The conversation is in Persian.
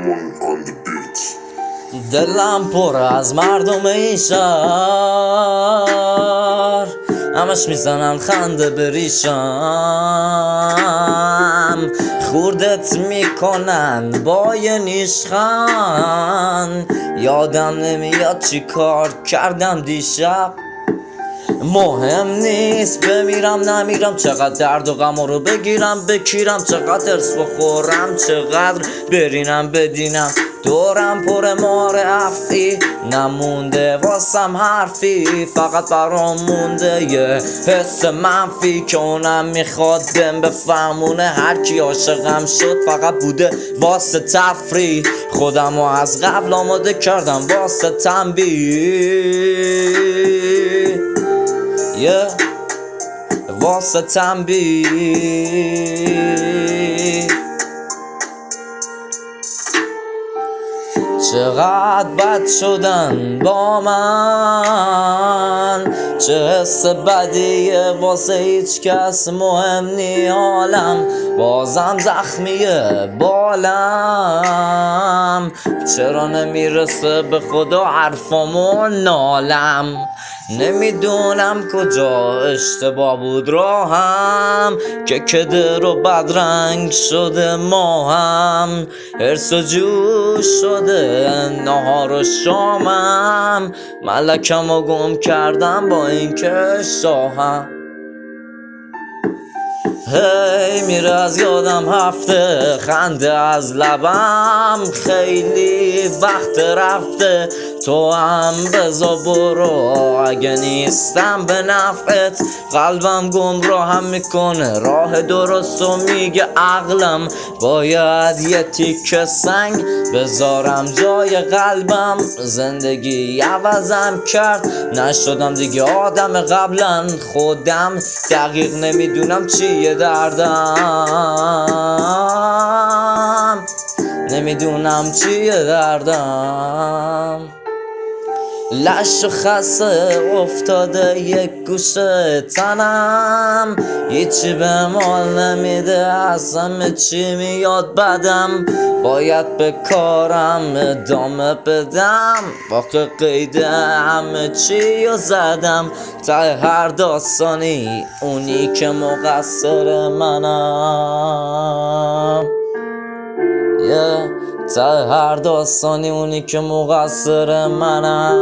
Lemon on the beat. دلم پر از مردم این شهر، همش میزنن خنده بریشم، خوردت میکنن با یه نیشخند. یادم نمیاد چی کار کردم دیشب. مهم نیست بمیرم نمیرم، چقدر درد و غم رو بگیرم بکیرم، چقدر ارس بخورم، چقدر برینم بدینم. دورم پر مار افتی، نمونده واسم حرفی، فقط برام مونده یه حس منفی که اونم میخواد بهم بفهمونه. هرکی عاشقم شد فقط بوده واسه تفریح، خودمو از قبل آماده کردم واسه تنبیه، واسه تنبیه. چقدر بد شدن با من، چه حس بدیه واسه هیچ کس مهم نی حالم، بازم زخمیه بالم، چرا نمیرسه به خدا حرفامو نالم. نمیدونم کجا اشتباه بود راهم که کدر و بدرنگ شده ماهم، حرس و جوش شده نهار و شامم، ملکم رو گم کردم با این که شاهم. هی میره از یادم هفته، خنده از لبم خیلی وقت رفته. تو هم بزا برو اگه نیستم به نفعت، قلبم گمراهم میکنه راه درست و میگه عقلم باید یه تیکه سنگ بذارم جای قلبم. زندگی عوضم کرد، نشدم دیگه آدم قبلا، خودم دقیق نمیدونم چیه دردم، نمیدونم چیه دردم. لش و خسته افتاده یک گوشه تنم، هیچی به مال نمیده، از همه چی میاد بدم، باید به کارم ادامه بدم، واقع قید همه چی رو زدم. ته هر داستانی اونی که مقصر منم، ته هر داستانی اونی که مقصر منم.